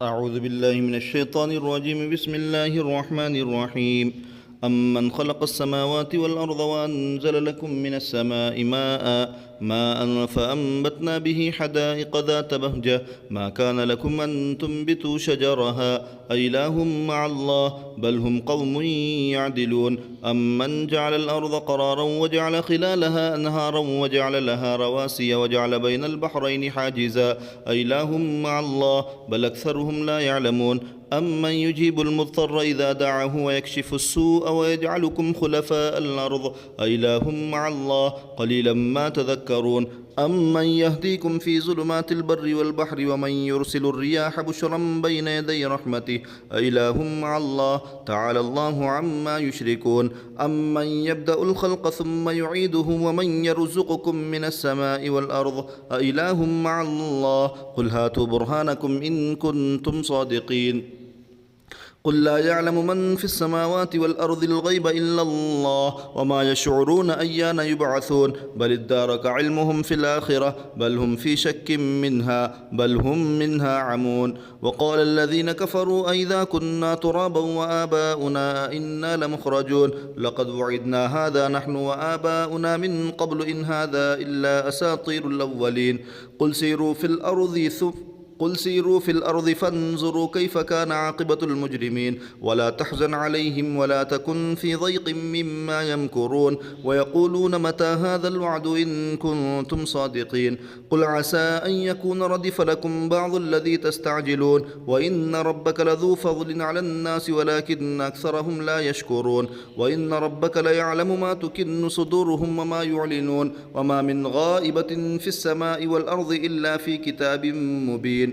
أعوذ بالله من الشيطان الرجيم. بسم الله الرحمن الرحيم. أمن خلق السماوات والأرض وأنزل لكم من السماء ماء فأنبتنا به حدائق ذات بهجة ما كان لكم أن تنبتوا شجرها أإله مع الله بل هم قوم يعدلون. أمن جعل الأرض قرارا وجعل خلالها أنهارا وجعل لها رواسي وجعل بين البحرين حاجزا أإله مع الله بل أكثرهم لا يعلمون. أمن يجيب المضطر إذا دعاه ويكشف السوء ويجعلكم خلفاء الأرض أإله مع الله قليلا ما تذكرون. أمن يهديكم في ظلمات البر والبحر ومن يرسل الرياح بشرا بين يدي رحمته أإله مع الله تعالى الله عما يشركون. أمن يبدأ الخلق ثم يعيده ومن يرزقكم من السماء والأرض أإله مع الله قل هاتوا برهانكم إن كنتم صادقين. قل لا يعلم من في السماوات والأرض الغيب إلا الله وما يشعرون أيان يبعثون بل ادارك علمهم في الآخرة بل هم في شك منها بل هم منها عمون. وقال الذين كفروا أئذا كنا ترابا وآباؤنا إنا لمخرجون لقد وعدنا هذا نحن وآباؤنا من قبل إن هذا إلا أساطير الأولين. قل سيروا في الأرض فانظروا كيف كان عاقبة المجرمين ولا تحزن عليهم ولا تكن في ضيق مما يمكرون ويقولون متى هذا الوعد إن كنتم صادقين. قل عسى أن يكون ردف لكم بعض الذي تستعجلون وإن ربك لذو فضل على الناس ولكن أكثرهم لا يشكرون. وإن ربك ليعلم ما تكن صدورهم وما يعلنون وما من غائبة في السماء والأرض إلا في كتاب مبين.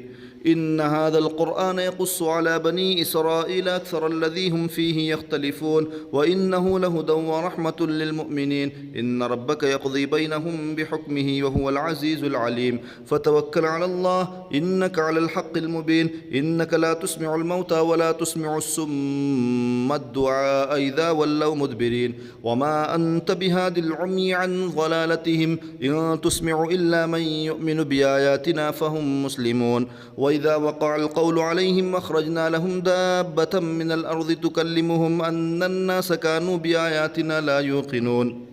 إن هذا القرآن يقص على بني إسرائيل أكثر الذي هم فيه يختلفون وإنه لهدى ورحمة للمؤمنين. إن ربك يقضي بينهم بحكمه وهو العزيز العليم. فتوكل على الله إنك على الحق المبين. إنك لا تسمع الموتى ولا تسمع السم الدعاء إذا ولوا مدبرين وما أنت بهاد العمي عن ضلالتهم إن تسمع إلا من يؤمن بآياتنا فهم مسلمون. وإذا وقع القول عليهم أخرجنا لهم دابة من الأرض تكلمهم أن الناس كانوا بآياتنا لا يوقنون.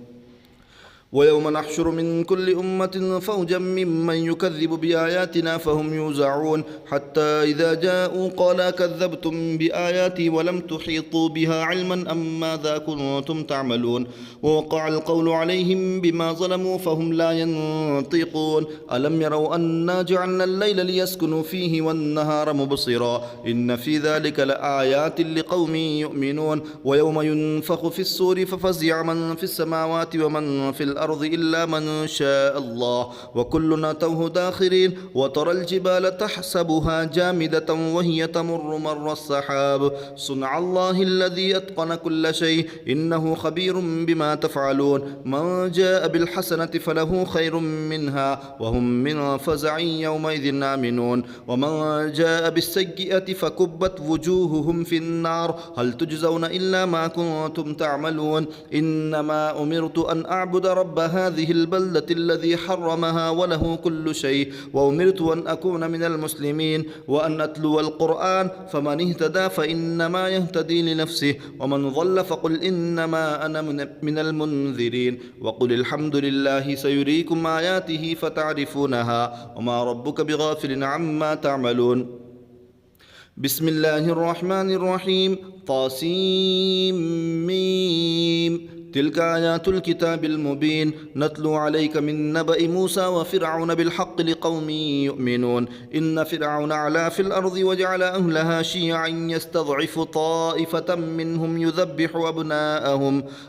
ويوم نحشر من كل أمة فوجا ممن يكذب بآياتنا فهم يوزعون حتى إذا جاءوا قال كذبتم بآياتي ولم تحيطوا بها علما أم ماذا كنتم تعملون. ووقع القول عليهم بما ظلموا فهم لا ينطقون. ألم يروا أنا جعلنا الليل ليسكنوا فيه والنهار مبصرا إن في ذلك لآيات لقوم يؤمنون. ويوم ينفخ في الصور ففزع من في السماوات ومن في الأرض إلا من شاء الله وكلنا أتوه داخرين. وترى الجبال تحسبها جامدة وهي تمر مر السحاب صنع الله الذي أتقن كل شيء إنه خبير بما تفعلون. من جاء بالحسنة فله خير منها وهم من فزع يومئذ آمنون ومن جاء بالسيئة فكبت وجوههم في النار هل تجزون إلا ما كنتم تعملون. إنما أمرت أن أعبد رب هذه البلدة الذي حرمها وله كل شيء وأمرت أن أكون من المسلمين وأن أتلو القرآن فمن اهتدى فإنما يهتدي لنفسه ومن ضل فقل إنما أنا من المنذرين. وقل الحمد لله سيريكم آياته فتعرفونها وما ربك بغافل عما تعملون. بسم الله الرحمن الرحيم. طاسيم ميم تلك آيات الكتاب المبين نتلو عليك من نبأ موسى وفرعون بالحق لقوم يؤمنون. إن فرعون علا في الأرض وجعل أهلها شيعا يستضعف طائفة منهم يذبح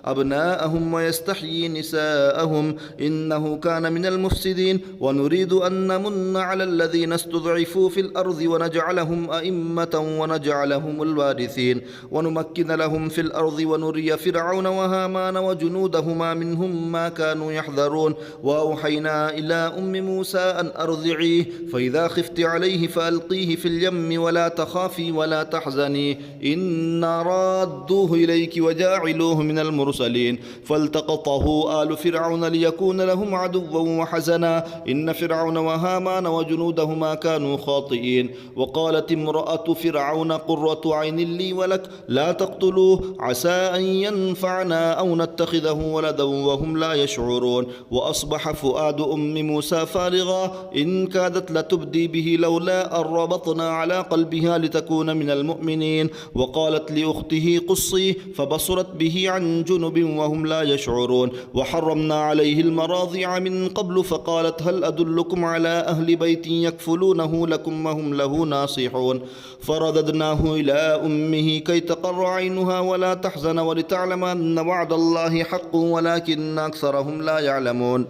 أبناءهم ويستحيي نساءهم إنه كان من المفسدين. ونريد أن نمن على الذين استضعفوا في الأرض ونجعلهم أئمة ونجعلهم الوارثين ونمكن لهم في الأرض ونري فرعون وهامان وهامان وجنودهما منهم ما كانوا يحذرون. وأوحينا إلى أم موسى أن أرضعيه، فإذا خفت عليه فألقيه في اليم ولا تخافي ولا تحزني إنا رادوه إليك وجاعلوه من المرسلين. فالتقطه آل فرعون ليكون لهم عدوا وحزنا إن فرعون وهامان وجنودهما كانوا خاطئين. وقالت امرأة فرعون قرة عين لي ولك لا تقتلوه عسى أن ينفعنا أو نتخذه ولدا وهم لا يشعرون. وأصبح فؤاد أم موسى فارغا إن كادت لتبدي به لولا أن ربطنا على قلبها لتكون من المؤمنين. وقالت لأخته قصي فبصرت به عن جنب وهم لا يشعرون. وحرمنا عليه المراضع من قبل فقالت هل أدلكم على أهل بيت يكفلونه لكم وهم له ناصحون. فرددناه إلى أمه كي تقر عينها ولا تحزن ولتعلم أن وعد الله حق ولكن أكثرهم لا يعلمون.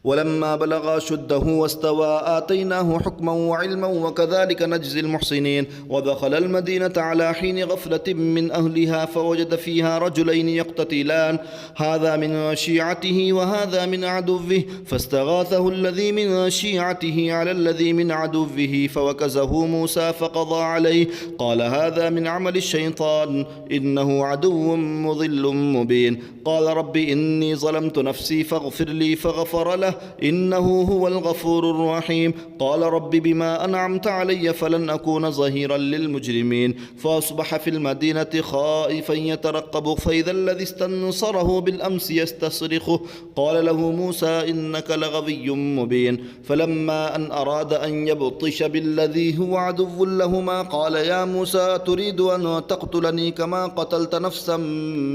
ولما بلغ أشده واستوى آتيناه حكما وعلما وكذلك نجزي المحسنين. ودخل المدينة على حين غفلة من أهلها فوجد فيها رجلين يقتتلان هذا من شيعته وهذا من عدوه فاستغاثه الذي من شيعته على الذي من عدوه فوكزه موسى فقضى عليه قال هذا من عمل الشيطان إنه عدو مضل مبين. قال رب إني ظلمت نفسي فاغفر لي فغفر له إنه هو الغفور الرحيم. قال رب بما أنعمت علي فلن أكون ظهيرا للمجرمين. فأصبح في المدينة خائفا يترقب فإذا الذي استنصره بالأمس يستصرخه قال له موسى إنك لغوي مبين. فلما أن أراد أن يبطش بالذي هو عدو لهما قال يا موسى تريد أن تقتلني كما قتلت نفسا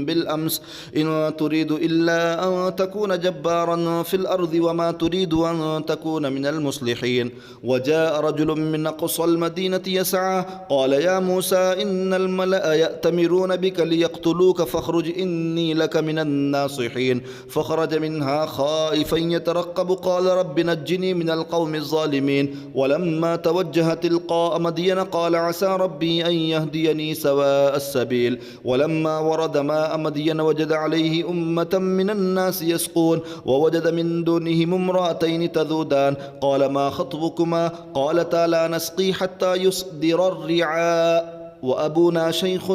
بالأمس إن تريد إلا أن تكون جبارا في الأرض وما تريد أن تكون من المصلحين. وجاء رجل من أقصى المدينة يسعى قال يا موسى إن الملأ يأتمرون بك ليقتلوك فاخرج إني لك من الناصحين. فخرج منها خائفا يترقب قال رب نجني من القوم الظالمين. ولما توجه تلقاء مدين قال عسى ربي أن يهديني سواء السبيل. ولما ورد ماء مدين وجد عليه أمة من الناس يسقون ووجد من دونهم امرأتين تذودان قال ما خطبكما قالتا لا نسقي حتى يصدر الرعاء وأبونا شيخ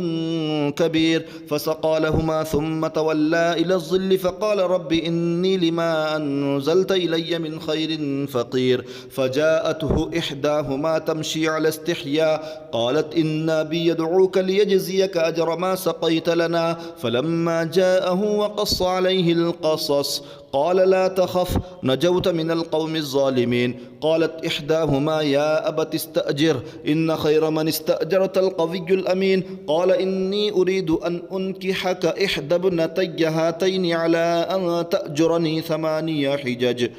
كبير. فسقى لهما ثم تولى إلى الظل فقال رب إني لما أنزلت إلي من خير فقير. فجاءته إحداهما تمشي على استحياء قالت إن أبي يدعوك ليجزيك أجر ما سقيت لنا. فلما جاءه وقص عليه القصص قال لا تخف نجوت من القوم الظالمين. قالت إحداهما يا أبت استأجر إن خير من استأجرت القوي الأمين. قال إني أريد أن أنكحك إحدى ابنتي هاتين على أن تأجرني 8 حجج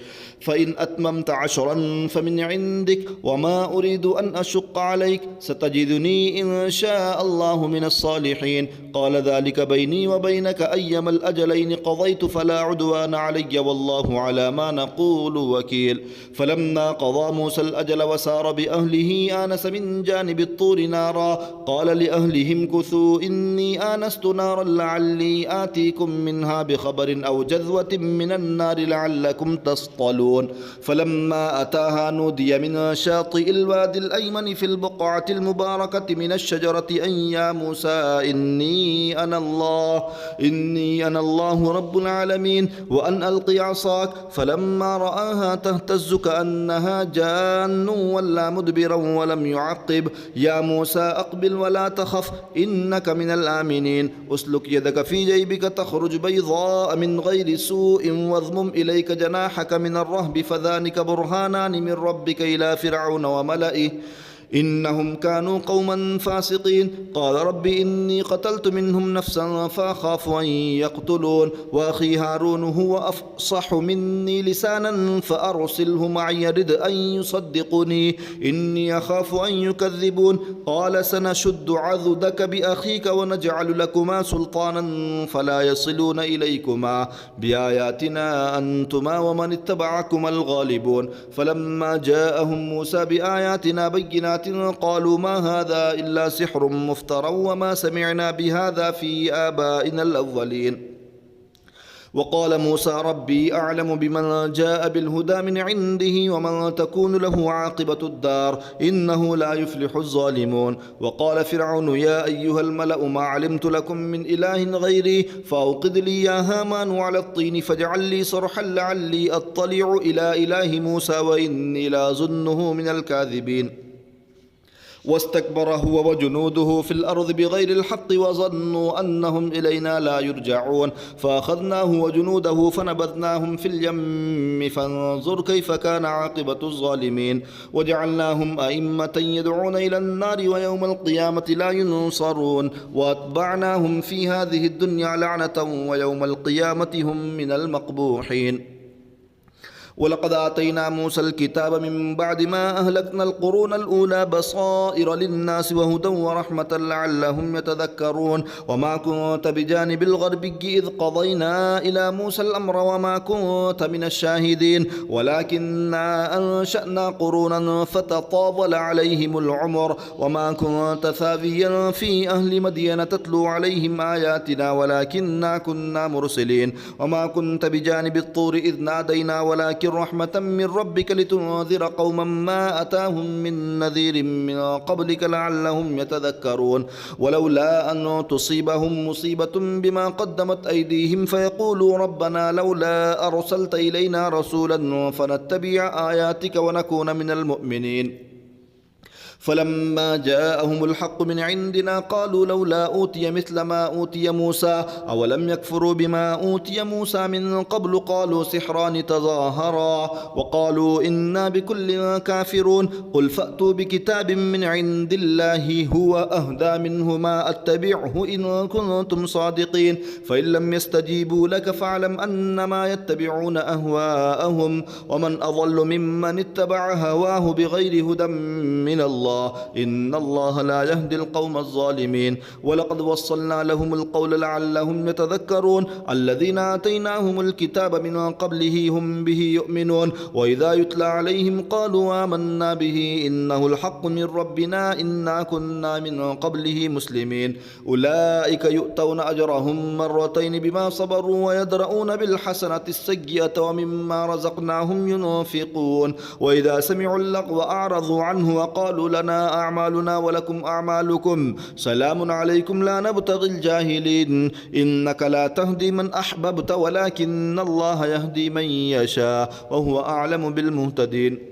فإن أتممت 10 فمن عندك وما أريد أن أشق عليك ستجدني إن شاء الله من الصالحين. قال ذلك بيني وبينك أيما الأجلين قضيت فلا عدوان علي والله على ما نقول وكيل. فلما قضى موسى الأجل وسار بأهله آنس من جانب الطور نارا قال لأهلهم كثوا إني آنست نارا لعلي آتيكم منها بخبر أو جذوة من النار لعلكم تصطلون. فلما أتاها نودي من شاطئ الوادي الأيمن في البقعة المباركة من الشجرة أن يا موسى إني أنا الله رب العالمين وأن ألقي عصاك. فلما رآها تهتز كأنها جان ولا مدبرا ولم يعقب يا موسى أقبل ولا تخف إنك من الآمنين. أسلك يدك في جيبك تخرج بيضاء من غير سوء واضمم إليك جناحك من الرهب فذلك برهانان من ربك إلى فرعون وملئه إنهم كانوا قوما فاسقين. قال رب إني قتلت منهم نفسا فأخاف أن يقتلون وأخي هارون هو أفصح مني لسانا فأرسله معي يرد أن يصدقني إني أخاف أن يكذبون. قال سنشد عضدك بأخيك ونجعل لكما سلطانا فلا يصلون إليكما بآياتنا أنتما ومن اتبعكما الغالبون. فلما جاءهم موسى بآياتنا بينات قالوا ما هذا إلا سحر مفترى وما سمعنا بهذا في آبائنا الأولين. وقال موسى ربي أعلم بمن جاء بالهدى من عنده ومن تكون له عاقبة الدار إنه لا يفلح الظالمون. وقال فرعون يا أيها الملأ ما علمت لكم من إله غيري فأوقد لي يا هامان على الطين فاجعل لي صرحا لعلي أطلع إلى إله موسى وإني لأظنه من الكاذبين. واستكبر هو وجنوده في الأرض بغير الحق وظنوا أنهم إلينا لا يرجعون فأخذناه وجنوده فنبذناهم في اليم فانظر كيف كان عاقبة الظالمين. وجعلناهم أئمة يدعون إلى النار ويوم القيامة لا ينصرون وأتبعناهم في هذه الدنيا لعنة ويوم القيامة هم من المقبوحين. ولقد آتينا موسى الكتاب من بعد ما أهلكنا القرون الأولى بصائر للناس وهدى ورحمة لعلهم يتذكرون. وما كنت بجانب الغربي إذ قضينا إلى موسى الأمر وما كنت من الشاهدين ولكننا أنشأنا قرونا فتطاول عليهم العمر وما كنت ثاويا في أهل مدين تتلو عليهم آياتنا ولكننا كنا مرسلين. وما كنت بجانب الطور إذ نادينا ولكن رحمة من ربك لتنذر قوما ما أتاهم من نذير من قبلك لعلهم يتذكرون. ولولا أن تصيبهم مصيبة بما قدمت أيديهم فيقولوا ربنا لولا أرسلت إلينا رسولا فنتبع آياتك ونكون من المؤمنين. فلما جاءهم الحق من عندنا قالوا لولا أوتي مثل ما أوتي موسى أولم يكفروا بما أوتي موسى من قبل قالوا سحران تظاهرا وقالوا إنا بكل كافرون. قل فأتوا بكتاب من عند الله هو أهدى منه ما أتبعه إن كنتم صادقين فإن لم يستجيبوا لك فاعلم أنما يتبعون أهواءهم ومن أضل ممن اتبع هواه بغير هدى من الله إن الله لا يهدي القوم الظالمين. ولقد وصلنا لهم القول لعلهم يتذكرون. الذين آتيناهم الكتاب من قبله هم به يؤمنون وإذا يتلى عليهم قالوا آمنا به إنه الحق من ربنا إنا كنا من قبله مسلمين. أولئك يؤتون أجرهم مرتين بما صبروا ويدرؤون بالحسنة السيئة ومما رزقناهم ينفقون. وإذا سمعوا اللغو أعرضوا عنه وقالوا لنا أعمالنا ولكم أعمالكم سلام عليكم لا نبتغي الجاهلين إنك لا تهدي من أحببت ولكن الله يهدي من يشاء وهو أعلم بالمهتدين.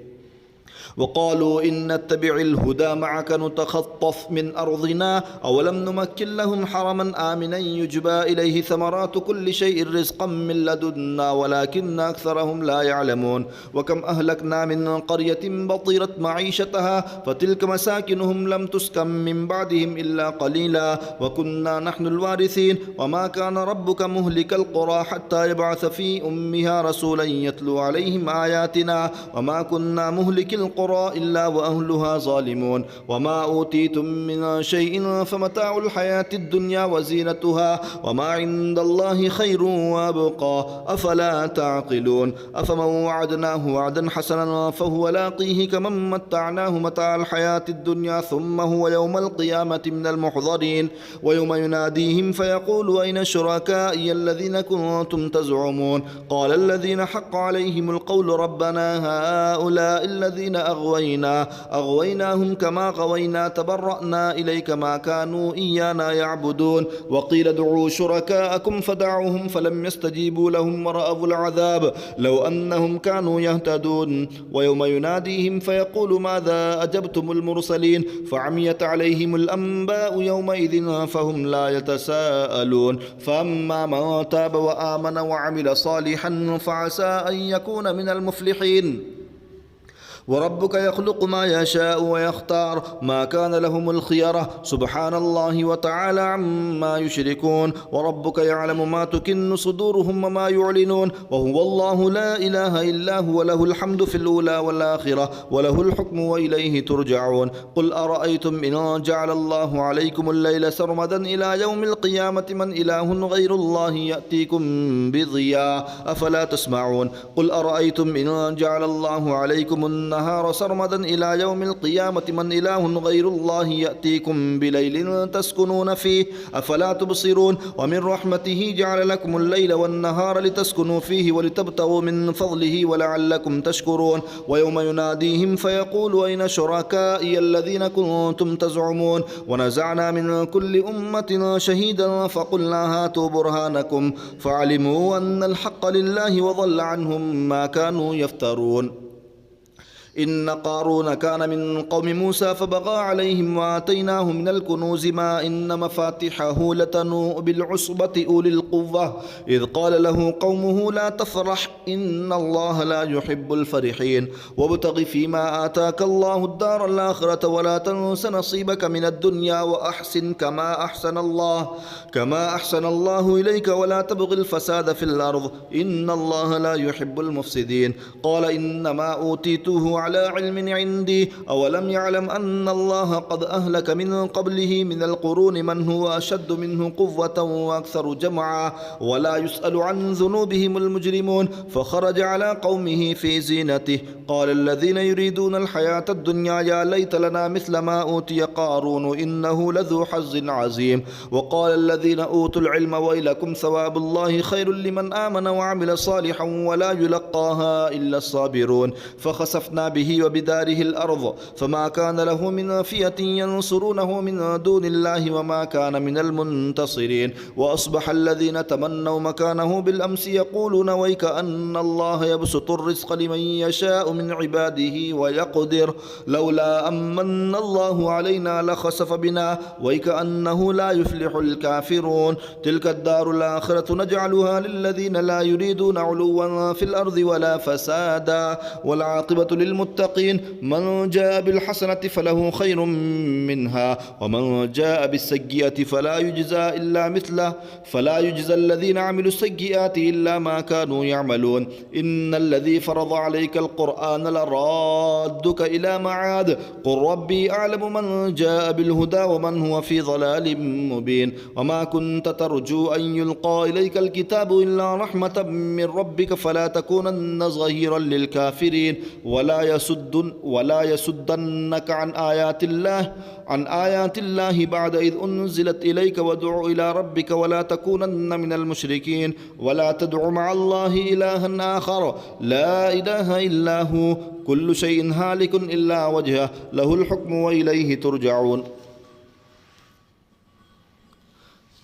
وقالوا إن نتبع الهدى معك نتخطف من أرضنا أولم نمكن لهم حرما آمنا يجبى إليه ثمرات كل شيء رزقا من لدنا ولكن أكثرهم لا يعلمون. وكم أهلكنا من قرية بطرت معيشتها فتلك مساكنهم لم تسكن من بعدهم إلا قليلا وكنا نحن الوارثين. وما كان ربك مهلك القرى حتى يبعث في أمها رسولا يتلو عليهم آياتنا وما كنا مهلك القرى إلا وأهلها ظالمون. وما أوتيتم من شيء فمتاع الحياة الدنيا وزينتها وما عند الله خير وأبقى أفلا تعقلون. أفمن وعدناه وعدا حسنا فهو لاقيه كمن متعناه متاع الحياة الدنيا ثم هو يوم القيامة من المحضرين. ويوم يناديهم فيقول أين شركائي الذين كنتم تزعمون قال الذين حق عليهم القول ربنا هؤلاء الذين أغويناهم كما غوينا تبرأنا إليك ما كانوا إيانا يعبدون. وقيل ادعوا شركاءكم فدعوهم فلم يستجيبوا لهم ورأوا العذاب لو أنهم كانوا يهتدون. ويوم يناديهم فيقول ماذا أجبتم المرسلين فعميت عليهم الأنباء يومئذ فهم لا يتساءلون. فأما من تاب وآمن وعمل صالحا فعسى أن يكون من المفلحين. وربك يخلق ما يشاء ويختار ما كان لهم الخيرة سبحان الله وتعالى عما يشركون. وربك يعلم ما تكن صدورهم وما يعلنون وهو الله لا إله إلا هو له الحمد في الأولى والآخرة وله الحكم وإليه ترجعون. قل أرأيتم إن جعل الله عليكم الليل سرمدا إلى يوم القيامة من إله غير الله يأتيكم بضياء أفلا تسمعون. قل أرأيتم إن جعل الله عليكم النهار النهار سرمدا إلى يوم القيامة من إله غير الله يأتيكم بليل تسكنون فيه أفلا تبصرون ومن رحمته جعل لكم الليل والنهار لتسكنوا فيه ولتبتغوا من فضله ولعلكم تشكرون ويوم يناديهم فيقول أين شركائي الذين كنتم تزعمون ونزعنا من كل أمة شهيدا فقلنا هاتوا برهانكم فعلموا أن الحق لله وضل عنهم ما كانوا يفترون إن قارون كان من قوم موسى فبغى عليهم وآتيناه من الكنوز ما إن مفاتحه لتنوء بالعصبة أولي القوة إذ قال له قومه لا تفرح إن الله لا يحب الفرحين وابتغ فيما آتاك الله الدار الآخرة ولا تنس نصيبك من الدنيا وأحسن كما أحسن الله إليك ولا تبغ الفساد في الأرض إن الله لا يحب المفسدين قال إنما أوتيته على علم عندي أولم يعلم أن الله قد أهلك من قبله من القرون من هو أشد منه قوة وأكثر جمعا ولا يسأل عن ذنوبهم المجرمون فخرج على قومه في زينته قال الذين يريدون الحياة الدنيا يا ليت لنا مثل ما أوتي قارون إنه لذو حظ عظيم وقال الذين أوتوا العلم ويلكم ثواب الله خير لمن آمن وعمل صالحا ولا يلقاها إلا الصابرون فخسفنا به وبداره الأرض فما كان له من فئة ينصرونه من دون الله وما كان من المنتصرين وأصبح الذين تمنوا مكانه بالأمس يقولون ويك أن الله يبسط الرزق لمن يشاء من عباده ويقدر لولا أمن الله علينا لخسف بنا ويك أنه لا يفلح الكافرون تلك الدار الآخرة نجعلها للذين لا يريدون علوا في الأرض ولا فسادا والعاقبة للمتقين من جاء بالحسنة فله خير منها ومن جاء بالسيئة فلا يجزى الذين عملوا السيئات إلا ما كانوا يعملون إن الذي فرض عليك القرآن لرادك إلى معاد قل ربي أعلم من جاء بالهدى ومن هو في ضلال مبين وما كنت ترجو أن يلقى إليك الكتاب إلا رحمة من ربك فلا تكونن ظهيرا للكافرين ولا يسدنك عن آيات الله بعد إذ أنزلت إليك وادع إلى ربك ولا تكونن من المشركين ولا تدع مع الله إلها آخر لا إله إلا هو كل شيء هالك إلا وجهه له الحكم وإليه ترجعون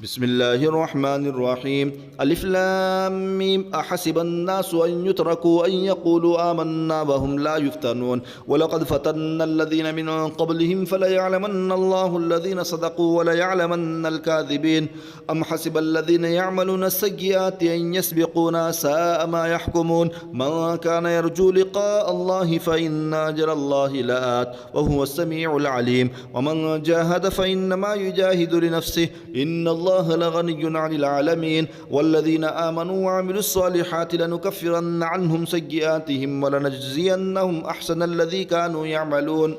بسم الله الرحمن الرحيم ألف لام ميم أحسب الناس أن يتركوا أن يقولوا آمنا وهم لا يفتنون ولقد فتنا الذين من قبلهم فليعلمن الله الذين صدقوا وليعلمن الكاذبين أم حسب الذين يعملون السيئات أن يسبقونا ساء ما يحكمون من كان يرجو لقاء الله فإن أجر الله لآت وهو السميع العليم ومن جاهد فإنما يجاهد لنفسه إن الله لغني عن العالمين والذين آمنوا وعملوا الصالحات لنكفرن عنهم سيئاتهم ولنجزينهم أحسن الذي كانوا يعملون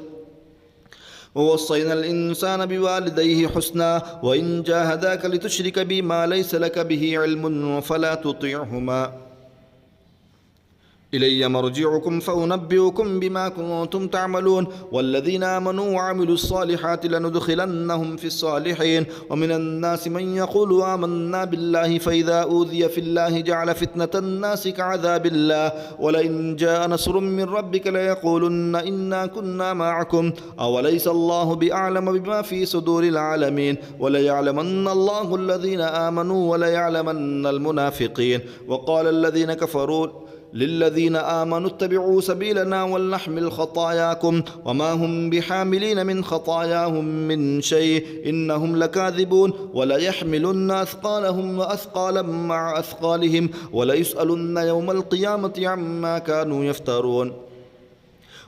ووصينا الإنسان بوالديه حسنا وإن جاهداك لتشرك بما ليس لك به علم فلا تطيعهما إلي مرجعكم فأنبئكم بما كنتم تعملون والذين آمنوا وعملوا الصالحات لندخلنهم في الصالحين ومن الناس من يقول آمنا بالله فإذا أوذي في الله جعل فتنة الناس كعذاب الله ولئن جاء نصر من ربك ليقولن إنا كنا معكم أوليس الله بأعلم بما في صدور العالمين وليعلمن الله الذين آمنوا وليعلمن المنافقين وقال الذين كفروا للذين آمنوا اتبعوا سبيلنا ولنحمل خطاياكم وما هم بحاملين من خطاياهم من شيء إنهم لكاذبون وليحملن أثقالهم وأثقالا مع أثقالهم وليسألن يوم القيامة عما كانوا يفترون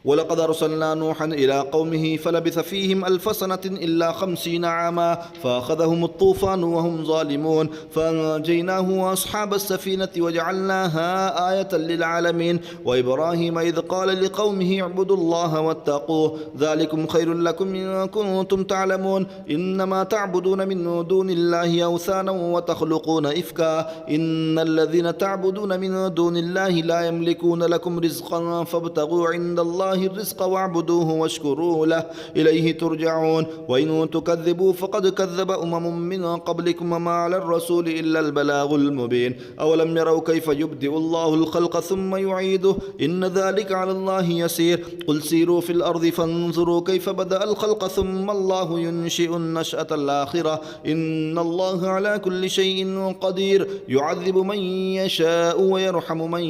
ولقد أرسلنا نوحا إلى قومه فلبث فيهم 1000 سنة إلا 50 عاما فأخذهم الطوفان وهم ظالمون فأنجيناه وأصحاب السفينة وجعلناها آية للعالمين وإبراهيم إذ قال لقومه اعبدوا الله واتقوه ذلكم خير لكم إن كنتم تعلمون إنما تعبدون من دون الله أوثانا وتخلقون إفكا إن الذين تعبدون من دون الله لا يملكون لكم رزقا فابتغوا عند الله الله الرزق واعبدوه واشكروا له إليه ترجعون وإن تكذبوا فقد كذب من قبلكم وما على الرسول إلا البلاغ المبين أولم يروا كيف يبدئ الله الخلق ثم يعيده إن ذلك على الله يسير قل سيروا في الأرض فانظروا كيف بدأ الخلق ثم الله ينشئ النشأة الآخرة إن الله على كل شيء قدير يعذب من يشاء ويرحم من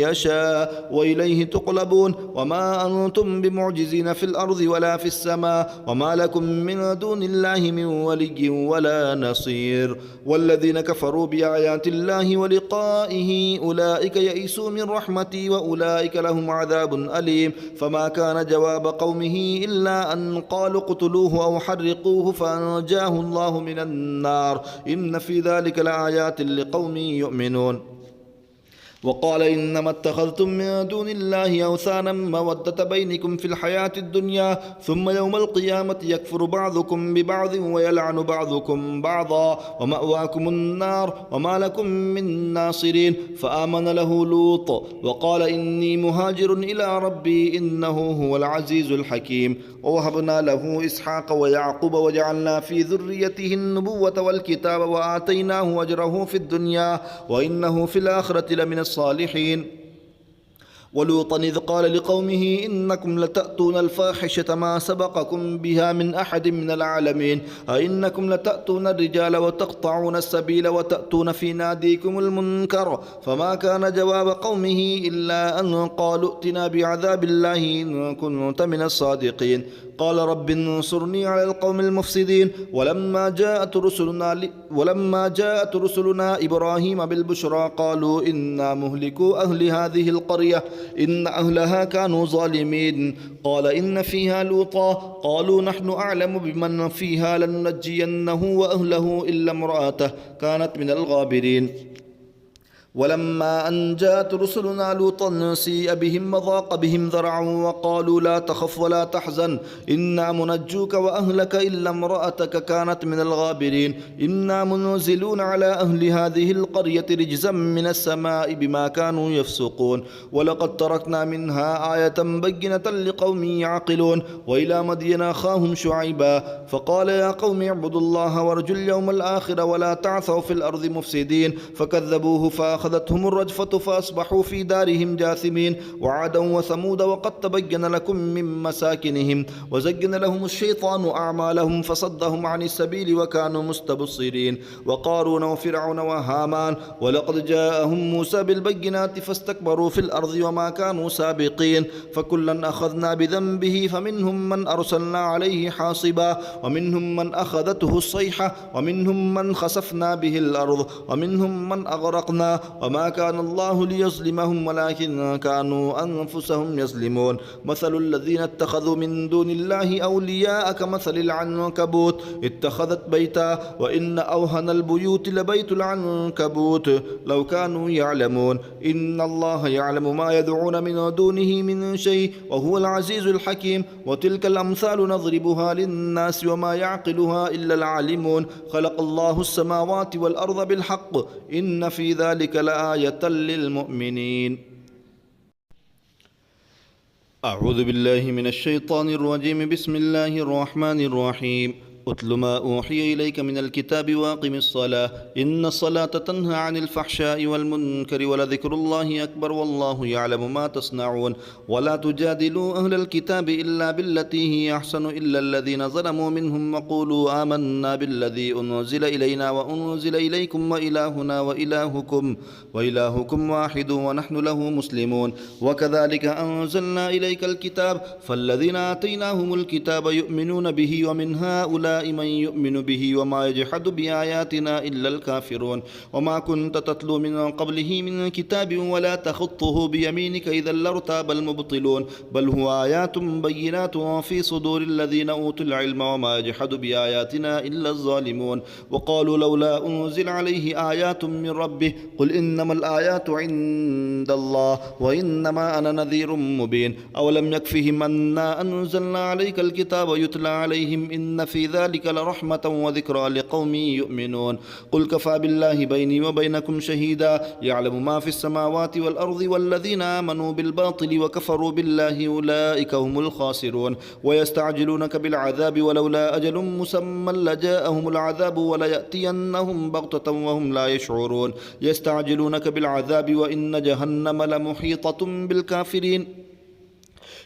يشاء وإليه تقلبون وما أنتم بمعجزين في الأرض ولا في السماء وما لكم من دون الله من ولي ولا نصير والذين كفروا بآيات الله ولقائه أولئك يئسوا من رحمتي وأولئك لهم عذاب أليم فما كان جواب قومه إلا أن قالوا اقتلوه أو حرقوه فأنجاه الله من النار إن في ذلك لآيات لقوم يؤمنون وقال إنما اتخذتم من دون الله أوثانا مودة بينكم في الحياة الدنيا ثم يوم القيامة يكفر بعضكم ببعض ويلعن بعضكم بعضا ومأواكم النار وما لكم من ناصرين فآمن له لوط وقال إني مهاجر إلى ربي إنه هو العزيز الحكيم ووهبنا له إسحاق ويعقوب وجعلنا في ذريته النبوة والكتاب وآتيناه أجره في الدنيا وإنه في الآخرة لمن الصالحين ولوطا إذ قال لقومه إنكم لتأتون الفاحشة ما سبقكم بها من أحد من العالمين أئنكم لتأتون الرجال وتقطعون السبيل وتأتون في ناديكم المنكر فما كان جواب قومه إلا أن قالوا ائتنا بعذاب الله إن كنت من الصادقين قال رب انصرني على القوم المفسدين ولما جاءت رسلنا إبراهيم بالبشرى قالوا إنا مهلكو أهل هذه القرية إن أهلها كانوا ظالمين قال إن فيها لوطا قالوا نحن أعلم بمن فيها لننجينه وأهله إلا امرأته كانت من الغابرين ولما أن جاءت رسلنا لوطا سيء بهم وضاق بهم ذرعا وقالوا لا تخف ولا تحزن إنا منجوك وأهلك إلا امرأتك كانت من الغابرين إنا منزلون على أهل هذه القرية رجزا من السماء بما كانوا يفسقون ولقد تركنا منها آية بينة لقوم يعقلون وإلى مدين أخاهم شعيبا فقال يا قوم اعبدوا الله وارجوا اليوم الآخر ولا تعثوا في الأرض مفسدين فكذبوه فأخذتهم الرجفة فأصبحوا في دارهم جاثمين وعادا وثمود وقد تبين لكم من مساكنهم وزين لهم الشيطان أعمالهم فصدهم عن السبيل وكانوا مستبصرين وقارون وفرعون وهامان ولقد جاءهم موسى بالبينات فاستكبروا في الأرض وما كانوا سابقين فكلا أخذنا بذنبه فمنهم من أرسلنا عليه حاصبا ومنهم من أخذته الصيحة ومنهم من خسفنا به الأرض ومنهم من أغرقنا وما كان الله ليظلمهم ولكن كانوا أنفسهم يظلمون مثل الذين اتخذوا من دون الله أولياء كمثل العنكبوت اتخذت بيتا وإن أوهن البيوت لبيت العنكبوت لو كانوا يعلمون إن الله يعلم ما يدعون من دونه من شيء وهو العزيز الحكيم وتلك الأمثال نضربها للناس وما يعقلها إلا العالمون خلق الله السماوات والأرض بالحق إن في ذلك لآية للمؤمنين أعوذ بالله من الشيطان الرجيم بسم الله الرحمن الرحيم أتل ما أوحي إليك من الكتاب واقم الصلاة إن الصلاة تنهى عن الفحشاء والمنكر ولذكر الله أكبر والله يعلم ما تصنعون ولا تجادلوا أهل الكتاب إلا بالتي هي أحسن إلا الذين ظلموا منهم وقولوا آمنا بالذي أنزل إلينا وأنزل إليكم وإلهنا وإلهكم واحد ونحن له مسلمون وكذلك أنزلنا إليك الكتاب فالذين آتيناهم الكتاب يؤمنون به ومن هؤلاء من يؤمن به وما يجحد بآياتنا إلا الكافرون وما كنت تتلو من قبله من كتاب ولا تخطه بيمينك إذا لارتاب المبطلون بل هو آيات بينات في صدور الذين أوتوا العلم وما يجحد بآياتنا إلا الظالمون وقالوا لولا أنزل عليه آيات من ربه قل إنما الآيات عند الله وإنما أنا نذير مبين أولم يكفهم أنا أنزلنا عليك الكتاب يتلى عليهم إن في ذلك ذلك لرحمة وذكرى لقوم يؤمنون. قل كفى بالله بيني وبينكم شهيدا يعلم ما في السماوات والأرض والذين آمنوا بالباطل وكفروا بالله أولئك هم الخاسرون. ويستعجلونك بالعذاب ولولا أجل مسمى لجاءهم العذاب وليأتينهم بغتة وهم لا يشعرون. يستعجلونك بالعذاب وإن جهنم لمحيطة بالكافرين.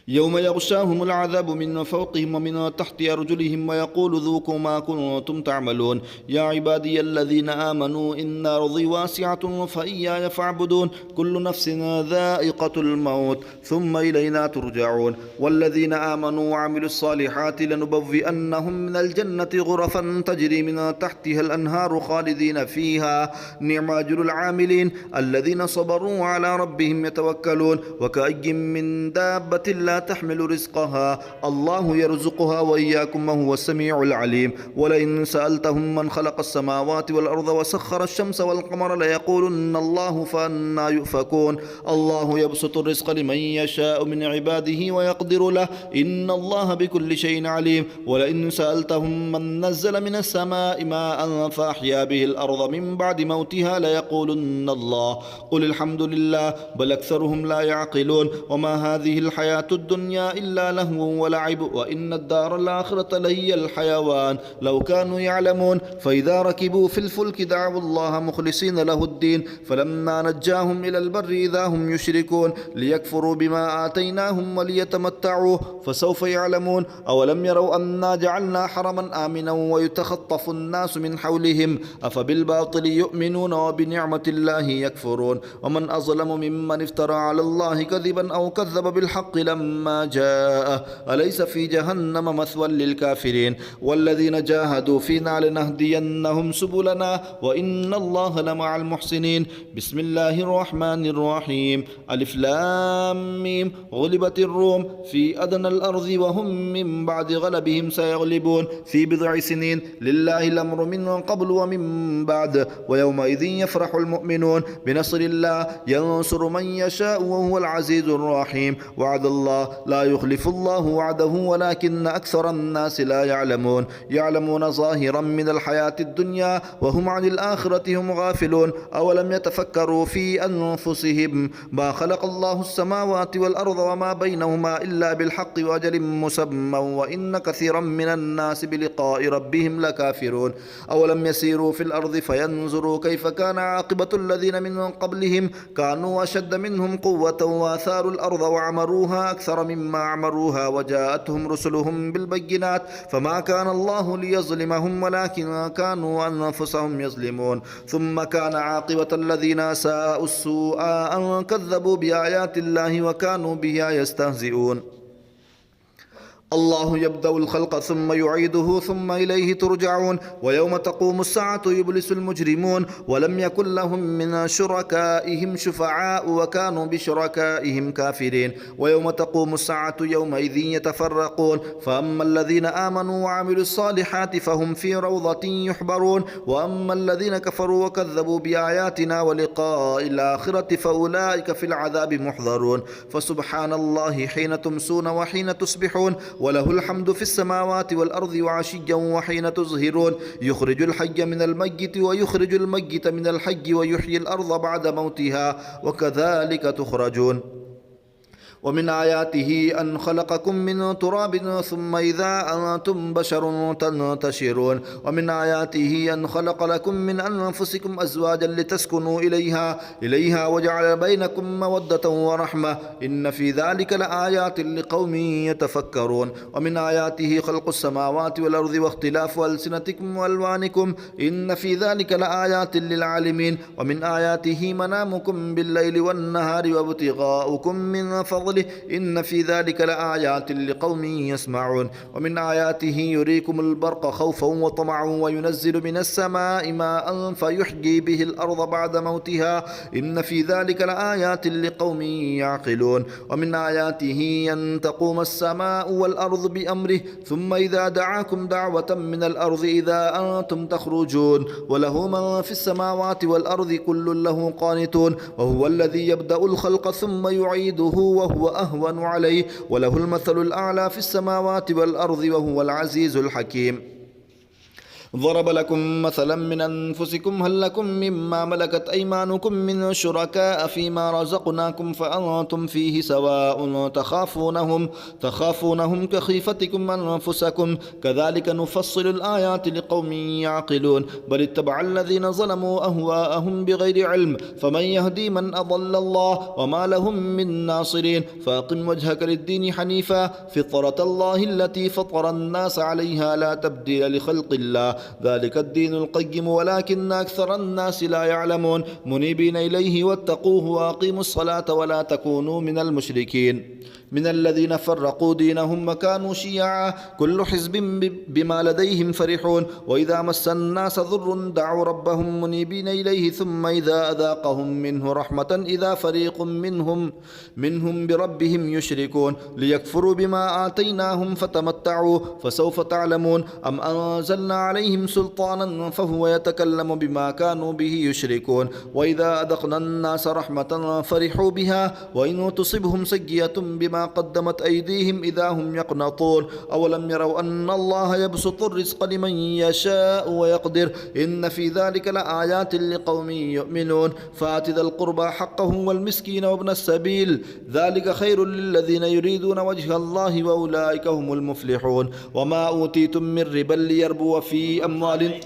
يوم يغشاهم العذاب من فوقهم ومن تحت أرجلهم ويقول ذوقوا ما كنتم تعملون. يا عبادي الذين آمنوا إن أرضي واسعة فإياي فاعبدون. كل نفس ذائقة الموت ثم إلينا ترجعون. والذين آمنوا وعملوا الصالحات لنبوئنهم من الجنة غرفا تجري من تحتها الأنهار خالدين فيها نعم أجر العاملين الذين صبروا على ربهم يتوكلون. وكأي من دابة لا تحمل رزقها الله يرزقها وإياكم وهو السميع العليم. ولئن سألتهم من خلق السماوات والأرض وسخر الشمس والقمر ليقولن الله فأنى يؤفكون. الله يبسط الرزق لمن يشاء من عباده ويقدر له إن الله بكل شيء عليم. ولئن سألتهم من نزل من السماء ماء فأحيا به الأرض من بعد موتها ليقولن الله قل الحمد لله بل أكثرهم لا يعقلون. وما هذه الحياة الدنيا إلا لهو ولعب وإن الدار الآخرة لهي الحيوان لو كانوا يعلمون. فإذا ركبوا في الفلك دعوا الله مخلصين له الدين فلما نجاهم إلى البر إذا هم يشركون ليكفروا بما آتيناهم وليتمتعوا فسوف يعلمون. أولم يروا أنا جعلنا حرما آمنا ويتخطف الناس من حولهم أفبالباطل يؤمنون وبنعمة الله يكفرون. ومن أظلم ممن افترى على الله كذبا أو كذب بالحق لما جاءه أليس في جهنم مثوى للكافرين. والذين جاهدوا فينا لنهدينهم سبلنا وإن الله لمع المحسنين. بسم الله الرحمن الرحيم. ألف لام ميم. غلبت الروم في أدنى الأرض وهم من بعد غلبهم سيغلبون في بضع سنين لله الأمر من قبل ومن بعد ويومئذ يفرح المؤمنون بنصر الله ينصر من يشاء وهو العزيز الرحيم. وعد الله لا يخلف الله وعده ولكن أكثر الناس لا يعلمون. يعلمون ظاهرا من الحياة الدنيا وهم عن الآخرة هم غافلون. أولم يتفكروا في أنفسهم ما خلق الله السماوات والأرض وما بينهما إلا بالحق وأجل مسمى وإن كثيرا من الناس بلقاء ربهم لكافرون. أولم يسيروا في الأرض فينظروا كيف كان عاقبة الذين من قبلهم كانوا أشد منهم قوة وآثاروا الأرض وعمروها أكثر مما عمروها وجاءتهم رسلهم بالبينات فما كان الله ليظلمهم ولكن كانوا أنفسهم يظلمون. ثم كان عاقبة الذين أساءوا السوء أن كذبوا بآيات الله وكانوا بها يستهزئون. الله يبدأ الخلق ثم يعيده ثم إليه ترجعون. ويوم تقوم الساعة يبلس المجرمون ولم يكن لهم من شركائهم شفعاء وكانوا بشركائهم كافرين. ويوم تقوم الساعة يومئذ يتفرقون فأما الذين آمنوا وعملوا الصالحات فهم في روضة يحبرون وأما الذين كفروا وكذبوا بآياتنا ولقاء الآخرة فأولئك في العذاب محضرون. فسبحان الله حين تمسون وحين تصبحون وله الحمد في السماوات والأرض وعشيا وحين تظهرون. يخرج الحي من الميت ويخرج الميت من الحي ويحيي الأرض بعد موتها وكذلك تخرجون. ومن آياته أن خلقكم من تراب ثم إذا أنتم بشر تنتشرون. ومن آياته أن خلق لكم من أنفسكم أزواجا لتسكنوا إليها وجعل بينكم مودة ورحمة إن في ذلك لآيات لقوم يتفكرون. ومن آياته خلق السماوات والأرض واختلاف ألسنتكم وألوانكم إن في ذلك لآيات للعالمين. ومن آياته منامكم بالليل والنهار وابتغاؤكم من فضله إن في ذلك لآيات لقوم يسمعون. ومن آياته يريكم البرق خوفا وطمعا وينزل من السماء ماء فيحيي به الأرض بعد موتها إن في ذلك لآيات لقوم يعقلون. ومن آياته أن تقوم السماء والأرض بأمره ثم إذا دعاكم دعوة من الأرض إذا أنتم تخرجون وله من في السماوات والأرض كل له قانتون. وهو الذي يبدأ الخلق ثم يعيده وهو أهون عليه وله المثل الأعلى في السماوات والأرض وهو العزيز الحكيم. ضرب لكم مثلا من أنفسكم هل لكم مما ملكت أيمانكم من شركاء فيما رزقناكم فأنتم فيه سواء تخافونهم كخيفتكم أنفسكم كذلك نفصل الآيات لقوم يعقلون بل اتبع الذين ظلموا أهواءهم بغير علم فمن يهدي من أضل الله وما لهم من ناصرين فأقم وجهك للدين حنيفا فطرة الله التي فطر الناس عليها لا تبديل لخلق الله ذلك الدين القيم ولكن أكثر الناس لا يعلمون منيبين إليه واتقوه وأقيموا الصلاة ولا تكونوا من المشركين من الذين فرقوا دينهم وكانوا شيعا كل حزب بما لديهم فرحون وإذا مس الناس ضر دعوا ربهم منيبين إليه ثم إذا أذاقهم منه رحمة إذا فريق منهم بربهم يشركون ليكفروا بما آتيناهم فتمتعوا فسوف تعلمون أم أنزلنا عليهم سلطانا فهو يتكلم بما كانوا به يشركون وإذا أذقنا الناس رحمة فرحوا بها وإن تصبهم سيئة بما قدمت أيديهم إذا هم يقنطون أولم يروا أن الله يبسط الرزق لمن يشاء ويقدر إن في ذلك لآيات لقوم يؤمنون فآت ذا القربى حقه والمسكين وابن السبيل ذلك خير للذين يريدون وجه الله وأولئك هم المفلحون وما أوتيتم من ربا ليربو في أموال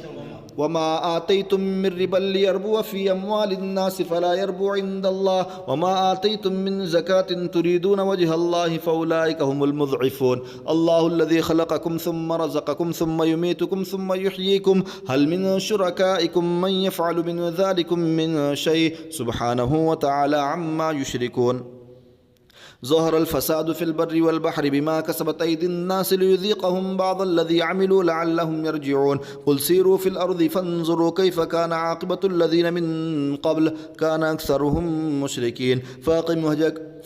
وما آتيتم من ربا ليربو في أموال الناس فلا يربو عند الله وما آتيتم من زكاة تريدون وجه الله فأولئك هم المضعفون الله الذي خلقكم ثم رزقكم ثم يميتكم ثم يحييكم هل من شركائكم من يفعل من ذلكم من شيء سبحانه وتعالى عما يشركون ظهر الفساد في البر والبحر بما كسبت أيدي الناس ليذيقهم بعض الذي عملوا لعلهم يرجعون قل سيروا في الأرض فانظروا كيف كان عاقبة الذين من قبل كان أكثرهم مشركين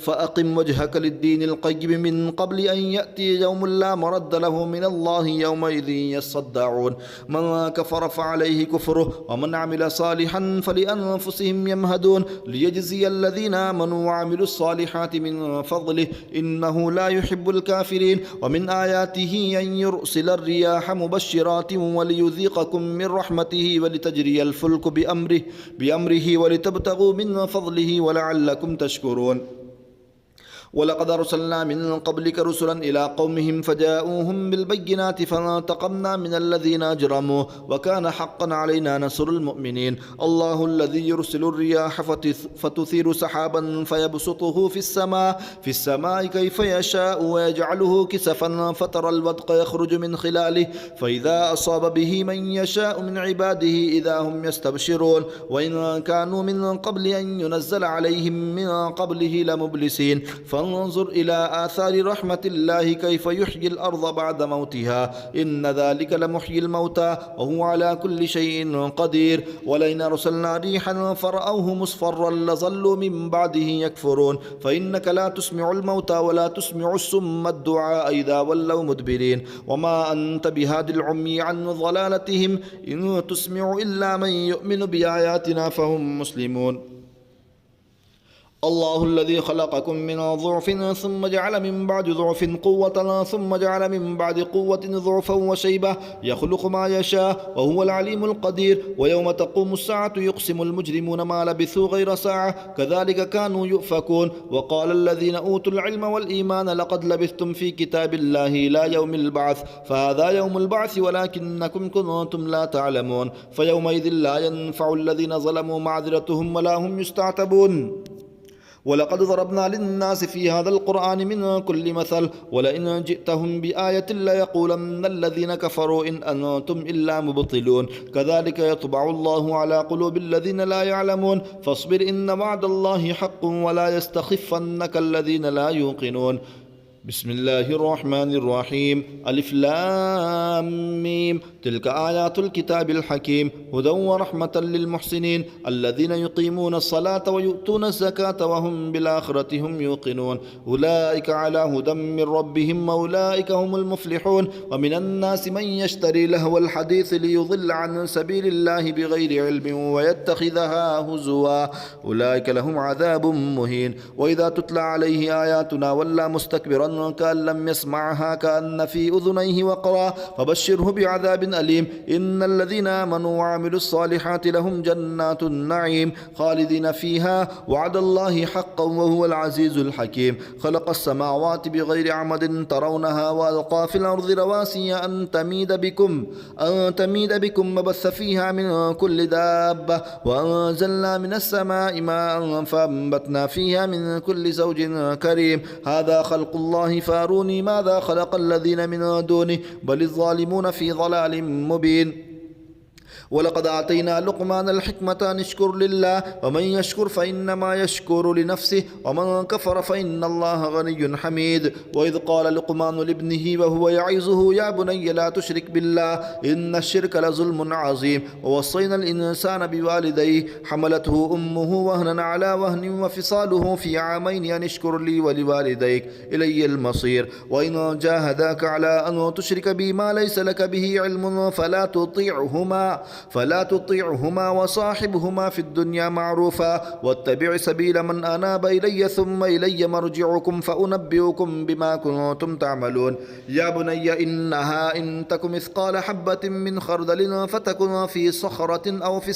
فأقم وجهك للدين القيم من قبل أن يأتي يوم لا مرد له من الله يومئذ يصدعون من كفر فعليه كفره ومن عمل صالحا فلأنفسهم يمهدون ليجزي الذين آمنوا وعملوا الصالحات من فضله إنه لا يحب الكافرين ومن آياته أن يرسل الرياح مبشرات وليذيقكم من رحمته ولتجري الفلك بأمره ولتبتغوا من فضله ولعلكم تشكرون ولقد أرسلنا من قبلك رسلا إلى قومهم فجاءوهم بالبينات فانتقمنا من الذين أجرموا وكان حقا علينا نصر المؤمنين الله الذي يرسل الرياح فتثير سحابا فيبسطه في السماء كيف يشاء ويجعله كسفا فترى الودق يخرج من خلاله فإذا أصاب به من يشاء من عباده إذا هم يستبشرون وإن كانوا من قبل أن ينزل عليهم من قبله لمبلسين فانظر إلى آثار رحمة الله كيف يحيي الأرض بعد موتها إن ذلك لمحيي الموتى وهو على كل شيء قدير ولئن أرسلنا ريحا فرأوه مصفرا لظلوا من بعده يكفرون فإنك لا تسمع الموتى ولا تسمع الصم الدعاء إذا ولوا مدبرين وما أنت بهاد العمي عن ضلالتهم إن تسمع إلا من يؤمن بآياتنا فهم مسلمون الله الذي خلقكم من ضعف ثم جعل من بعد ضعف قوة ثم جعل من بعد قوة ضعفا وشيبة يخلق ما يشاء وهو العليم القدير ويوم تقوم الساعة يقسم المجرمون ما لبثوا غير ساعة كذلك كانوا يؤفكون وقال الذين أوتوا العلم والإيمان لقد لبثتم في كتاب الله إلى يوم البعث فهذا يوم البعث ولكنكم كنتم لا تعلمون فيومئذ لا ينفع الذين ظلموا معذرتهم ولا هم يستعتبون ولقد ضربنا للناس في هذا القرآن من كل مثل ولئن جئتهم بآية ليقولن الذين كفروا إن أنتم إلا مبطلون كذلك يطبع الله على قلوب الذين لا يعلمون فاصبر إن وعد الله حق ولا يستخفنك الذين لا يوقنون بسم الله الرحمن الرحيم ألف لام ميم تلك آيات الكتاب الحكيم هدى ورحمة للمحسنين الذين يقيمون الصلاة ويؤتون الزكاة وهم بالآخرة هم يوقنون أولئك على هدى من ربهم وأولئك هم المفلحون ومن الناس من يشتري لهو الحديث ليضل عن سبيل الله بغير علم ويتخذها هزوا أولئك لهم عذاب مهين وإذا تتلى عليه آياتنا ولى مستكبرا صاغرا كأن لم يسمعها كأن في أذنيه وقرا فبشره بعذاب أليم. إن الذين آمنوا وعملوا الصالحات لهم جنات النعيم خالدين فيها وعد الله حقا وهو العزيز الحكيم. خلق السماوات بغير عمد ترونها وألقى في الأرض رواسي أن تميد بكم وبث فيها من كل دابة وأنزلنا من السماء ماء فأنبتنا فيها من كل زوج كريم. هذا خلق الله فاروني ماذا خلق الذين من دونه بل الظالمون في ضلال مبين. ولقد آتينا لقمان الحكمة أن اشكر لله ومن يشكر فإنما يشكر لنفسه ومن كفر فإن الله غني حميد. وإذ قال لقمان لابنه وهو يعظه يا بني لا تشرك بالله إن الشرك لظلم عظيم. ووصينا الإنسان بوالديه حملته أمه وهنا على وهن وفصاله في عامين أن اشكر لي ولوالديك إلي المصير. وإن جاهداك على أن تشرك بي ما ليس لك به علم فلا تطيعهما وصاحبهما في الدنيا معروفا واتبع سبيل من أناب إلي ثم إلي مرجعكم فأنبئكم بما كنتم تعملون. يا بني إنها إن تك مثقال حبة من خردل فتكن في صخرة أو في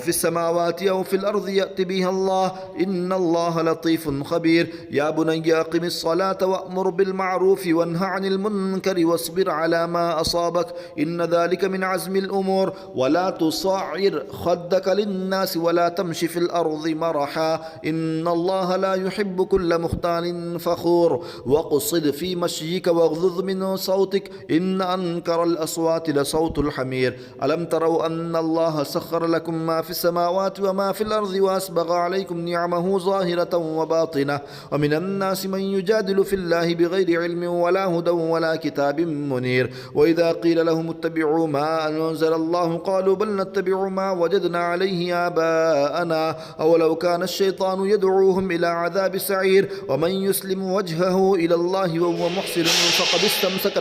السماوات أو في الأرض يأت بها الله إن الله لطيف خبير. يا بني أقم الصلاة وأمر بالمعروف وانه عن المنكر واصبر على ما أصابك إن ذلك من عزم الأمور. ولا تصعر خدك للناس ولا تمشي في الأرض مرحا إن الله لا يحب كل مختال فخور. واقصد في مشيك واغضض من صوتك إن أنكر الأصوات لصوت الحمير. ألم تروا أن الله سخر لكم ما في السماوات وما في الأرض وأسبغ عليكم نعمه ظاهرة وباطنة ومن الناس من يجادل في الله بغير علم ولا هدى ولا كتاب منير. وإذا قيل لهم اتبعوا ما أنزل الله قالوا بل نتبع ما وجدنا عليه آباءنا أولو كان الشيطان يدعوهم إلى عذاب سعير. ومن يسلم وجهه إلى الله وهو محسن فقد استمسك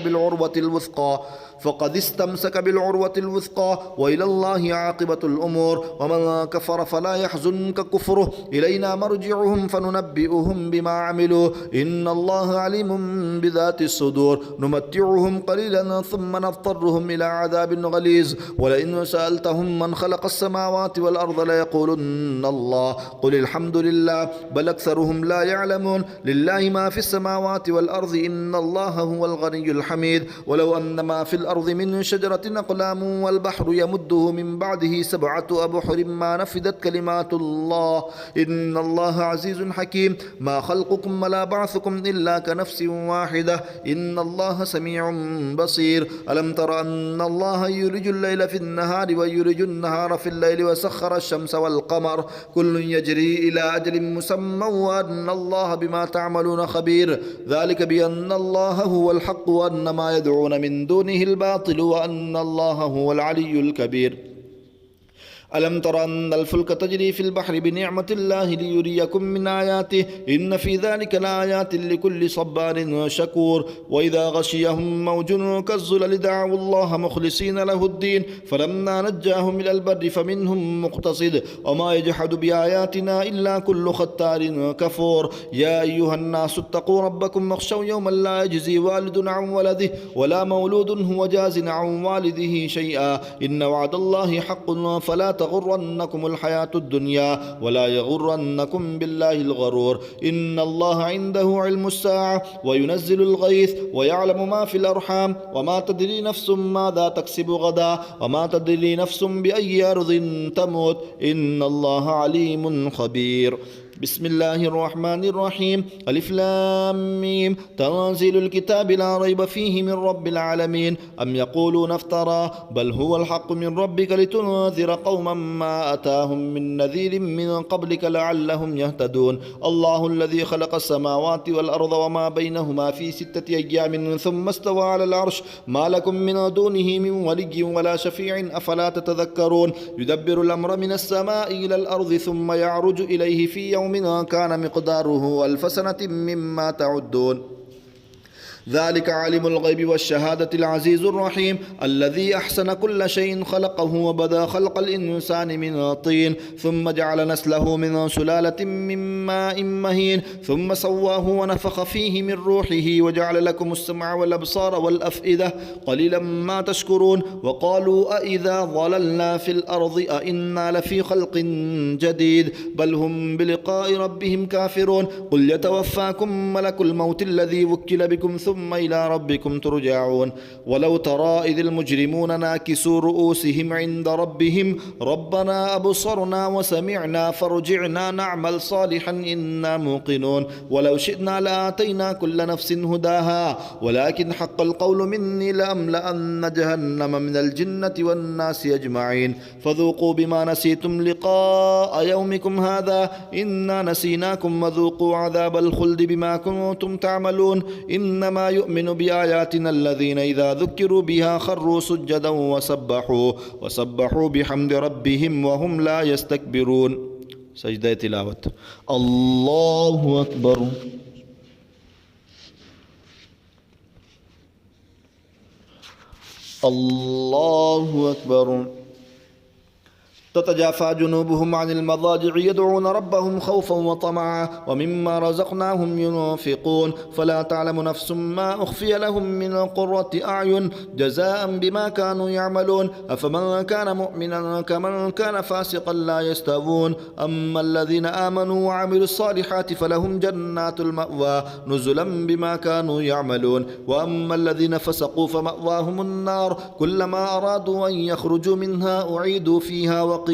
بالعروة الوثقى وإلى الله عاقبة الأمور. ومن كفر فلا يحزنك كفره إلينا مرجعهم فننبئهم بما عملوا إن الله عليم بذات الصدور. نمتعهم قليلا ثم نضطرهم إلى عذاب غليظ ولئن سألتهم من خلق السماوات والأرض ليقولن الله قل الحمد لله بل أكثرهم لا يعلمون. لله ما في السماوات والأرض إن الله هو الغني الحميد. ولو أن ما في الأرض من شجرة أقلام والبحر يمده من بعده 7 أبحر ما نفدت كلمات الله إن الله عزيز حكيم. ما خلقكم ولا بعثكم إلا كنفس واحدة إن الله سميع بصير. ألم تر أن الله يولج الليل في النهار ويولج النهار في الليل وسخر الشمس والقمر كل يجري إلى أجل مسمى وأن الله بما تعملون خبير. ذلك بأن الله هو الحق وأن ما يدعون من دونه الباطل وأن الله هو العلي الكبير. ألم تر أن الفلك تجري في البحر بنعمة الله ليريكم من آياته إن في ذلك لآيات لكل صبار شكور. وإذا غشيهم موج كالظلل دعوا الله مخلصين له الدين فلما نجاهم إلى البر فمنهم مقتصد وما يجحد بآياتنا إلا كل ختار كفور. يا أيها الناس اتقوا ربكم واخشوا يوما لا يجزي والد عن ولده ولا مولود هو جاز عن والده شيئا إن وعد الله حق فلا تغرنكم الحياة الدنيا ولا يغرنكم بالله الغرور. إن الله عنده علم الساعة وينزل الغيث ويعلم ما في الأرحام وما تدري نفس ماذا تكسب غدا وما تدري نفس بأي أرض تموت إن الله عليم خبير. بسم الله الرحمن الرحيم ألف لام ميم تنزيل الكتاب لا ريب فيه من رب العالمين أم يقولون افترى بل هو الحق من ربك لتنذر قوما ما أتاهم من نذير من قبلك لعلهم يهتدون. الله الذي خلق السماوات والأرض وما بينهما في 6 أيام ثم استوى على العرش ما لكم من دونه من ولي ولا شفيع أفلا تتذكرون. يدبر الأمر من السماء إلى الأرض ثم يعرج إليه في يوم كان مقداره 1000 سنة مما تعدون. ذلك عالم الغيب والشهادة العزيز الرحيم الذي أحسن كل شيء خلقه وبدأ خلق الإنسان من طين ثم جعل نسله من سلالة من ماء مهين ثم سواه ونفخ فيه من روحه وجعل لكم السمع والأبصار والأفئدة قليلا ما تشكرون وقالوا أإذا ضللنا في الأرض أإنا لفي خلق جديد بل هم بلقاء ربهم كافرون قل يتوفاكم ملك الموت الذي وكل بكم ثم إلى ربكم ترجعون ولو ترى إذ المجرمون ناكسوا رؤوسهم عند ربهم ربنا أبصرنا وسمعنا فارجعنا نعمل صالحا إنا موقنون ولو شئنا لآتينا كل نفس هداها ولكن حق القول مني لأملأن جهنم من الجنة والناس أجمعين فذوقوا بما نسيتم لقاء يومكم هذا إنا نسيناكم وذوقوا عذاب الخلد بما كنتم تعملون إنما يؤمن بآياتنا الذين إذا ذكروا بها خروا سجدا وسبحوا بحمد ربهم وهم لا يستكبرون. سجدة تلاوة. الله أكبر. الله أكبر. تتجافى جنوبهم عن المضاجع يدعون ربهم خوفا وطمعا ومما رزقناهم ينفقون فلا تعلم نفس ما أخفي لهم من قرة أعين جزاء بما كانوا يعملون أفمن كان مؤمنا كمن كان فاسقا لا يستوون أما الذين آمنوا وعملوا الصالحات فلهم جنات المأوى نزلا بما كانوا يعملون وأما الذين فسقوا فمأواهم النار كلما أرادوا أن يخرجوا منها أعيدوا فيها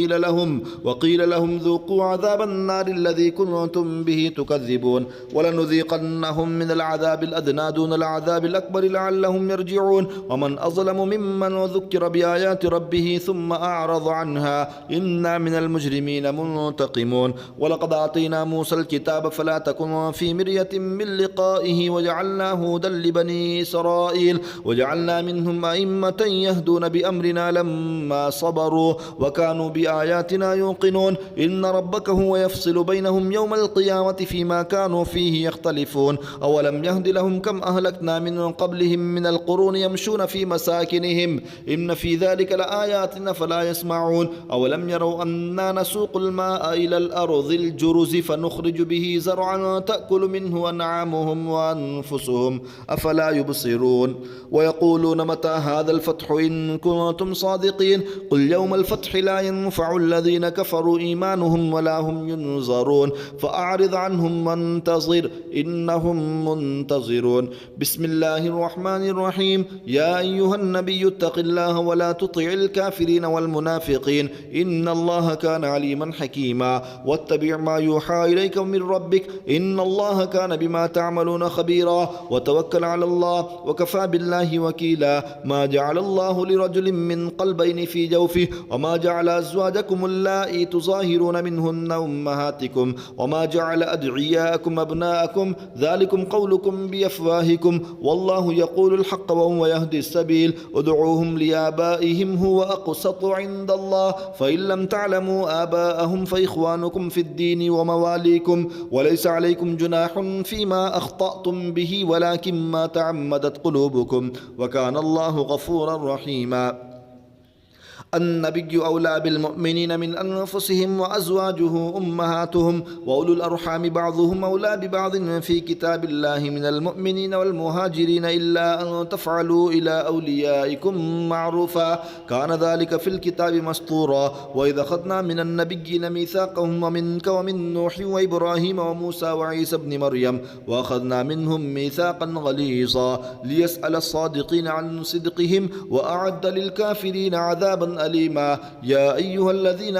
وقيل لهم ذوقوا عذاب النار الذي كنتم به تكذبون ولنذيقنهم من العذاب الأدنى دون العذاب الأكبر لعلهم يرجعون ومن أظلم ممن ذكر بآيات ربه ثم أعرض عنها إنا من المجرمين منتقمون ولقد آتينا موسى الكتاب فلا تكن في مرية من لقائه وجعلناه هدى لبني إسرائيل وجعلنا منهم أئمة يهدون بأمرنا لما صبروا وكانوا بآياتنا يوقنون إن ربك هو يفصل بينهم يوم القيامة فيما كانوا فيه يختلفون أولم يهد لهم كم أهلكنا من قبلهم من القرون يمشون في مساكنهم إن في ذلك لآيات فلا يسمعون أولم يروا أنا نسوق الماء إلى الأرض الجرز فنخرج به زرعا تأكل منه أنعامهم وأنفسهم أفلا يبصرون ويقولون متى هذا الفتح إن كنتم صادقين قل يوم الفتح لا ينفع الذين كفروا إيمانهم ولا هم ينظرون فأعرض عنهم وانتظر إنهم منتظرون. بسم الله الرحمن الرحيم. يا أيها النبي اتق الله ولا تطع الكافرين والمنافقين إن الله كان عليما حكيما واتبع ما يوحى إليك من ربك إن الله كان بما تعملون خبيرا وتوكل على الله وكفى بالله وكيلا ما جعل الله لرجل من قلبين في جوفه وما جعل أزواجكم اللائي تظاهرون منهن أمهاتكم وما جعل أدعياءكم أبناءكم ذلكم قولكم بأفواهكم والله يقول الحق وهو يهدي السبيل ادعوهم لآبائهم هو أقسط عند الله فإن لم تعلموا آباءهم فإخوانكم في الدين ومواليكم وليس عليكم جناح فيما أخطأتم به ولكن ما تعمدت قلوبكم وكان الله غفورا رحيما. النبي أولى بالمؤمنين من أنفسهم وأزواجه أمهاتهم وأولو الأرحام بعضهم أولى ببعض في كتاب الله من المؤمنين والمهاجرين إلا أن تفعلوا إلى أوليائكم معروفا كان ذلك في الكتاب مسطورا وإذا أخذنا من النبيين ميثاقهم ومنك ومن نوح وإبراهيم وموسى وعيسى ابن مريم وأخذنا منهم ميثاقا غليظا ليسأل الصادقين عن صدقهم وأعد للكافرين عذابا أليما. يا أيها الذين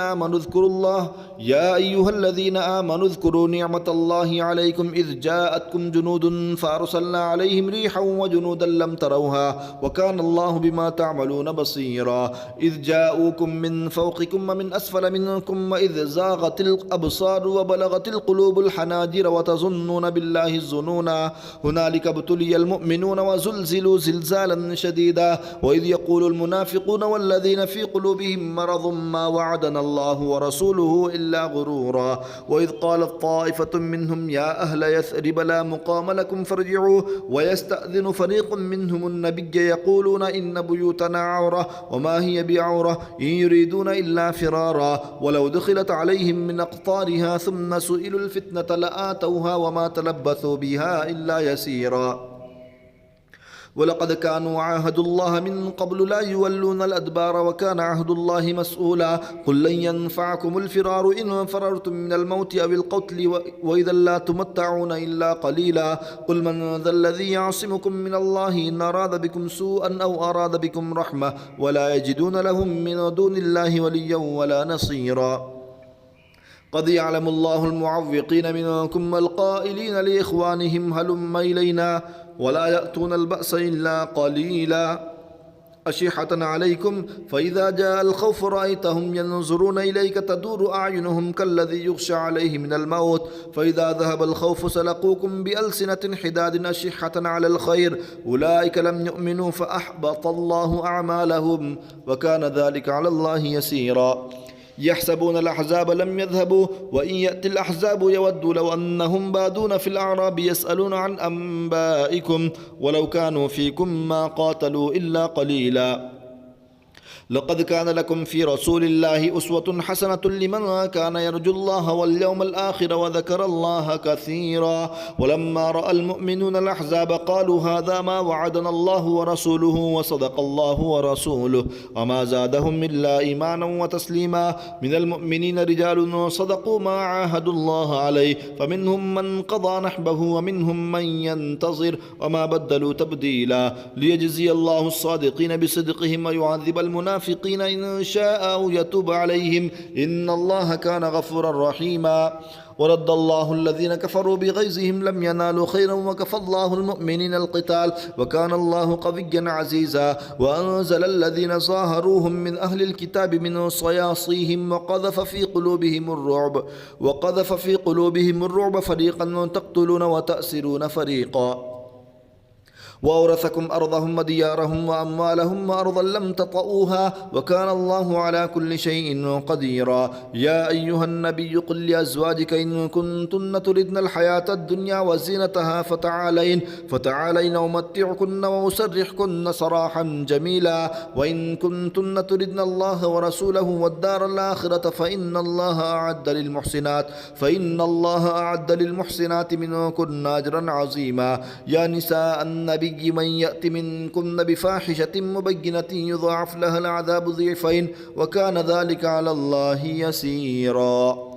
آمنوا اذكروا نعمة الله عليكم إذ جاءتكم جنود فأرسلنا عليهم ريحا وجنودا لم تروها وكان الله بما تعملون بصيرا. إذ جاءوكم من فوقكم ومن أسفل منكم وإذ زاغت الأبصار وبلغت القلوب الحناجر وتظنون بالله الظنونا هنالك ابتلي المؤمنون وزلزلوا زلزالا شديدا وإذ يقول المنافقون والذين في قلوبهم مرض ما وعدنا الله ورسوله إلا غرورا. وإذ قالت طائفة منهم يا أهل يثرب لا مقام لكم فارجعوا ويستأذن فريق منهم النبي يقولون إن بيوتنا عورة وما هي بعورة إن يريدون إلا فرارا ولو دخلت عليهم من أقطارها ثم سئلوا الفتنة لآتوها وما تلبثوا بها إلا يسيرا. ولقد كانوا عاهدوا الله من قبل لا يولون الأدبار وكان عهد الله مسؤولا. قل لن ينفعكم الفرار إن فررتم من الموت أو القتل وإذا لا تمتعون إلا قليلا. قل من ذا الذي يعصمكم من الله إن أراد بكم سوءا أو أراد بكم رحمة ولا يجدون لهم من دون الله وليا ولا نصيرا. قد يعلم الله المعوقين منكم والقائلين لإخوانهم هلم إلينا ولا يأتون البأس إلا قليلا أشحة عليكم فإذا جاء الخوف رأيتهم ينظرون إليك تدور أعينهم كالذي يغشى عليه من الموت فإذا ذهب الخوف سلقوكم بألسنة حداد أشحة على الخير أولئك لم يؤمنوا فأحبط الله أعمالهم وكان ذلك على الله يسيرا. يحسبون الأحزاب لم يذهبوا وإن يأتي الأحزاب يودوا لو أنهم بادون في الأعراب يسألون عن أنبائكم ولو كانوا فيكم ما قاتلوا إلا قليلا. لقد كان لكم في رسول الله أسوة حسنة لمن كان يرجو الله واليوم الآخر وذكر الله كثيرا. ولما رأى المؤمنون الأحزاب قالوا هذا ما وعدنا الله ورسوله وصدق الله ورسوله وما زادهم إلا إيمانا وتسليما. من المؤمنين رجال صدقوا ما عاهدوا الله عليه فمنهم من قضى نحبه ومنهم من ينتظر وما بدلوا تبديلا. ليجزي الله الصادقين بصدقهم ويعذب المنافقين إن شاء أو يتوب عليهم إن الله كان غفورا رحيما. ورد الله الذين كفروا بغيظهم لم ينالوا خيرا وكفى الله المؤمنين القتال وكان الله قويا عزيزا. وأنزل الذين ظاهروهم من أهل الكتاب من صياصيهم وقذف في قلوبهم الرعب فريقا تقتلون وتأسرون فريقا. وأورثكم أرضهم وديارهم وأموالهم وأرضا لم تطئوها وكان الله على كل شيء قديرا. يا أيها النبي قل لأزواجك إن كنتن تردن الحياة الدنيا وزينتها فتعالين أمتعكن وأسرحكن سراحا جميلا. وإن كنتن تردن الله ورسوله والدار الآخرة فإن الله أعد للمحسنات منكن أجرا عظيما. يا نساء النبي من يأت منكن بفاحشة مبينة يضاعف لها العذاب ضعفين وكان ذلك على الله يسيرا.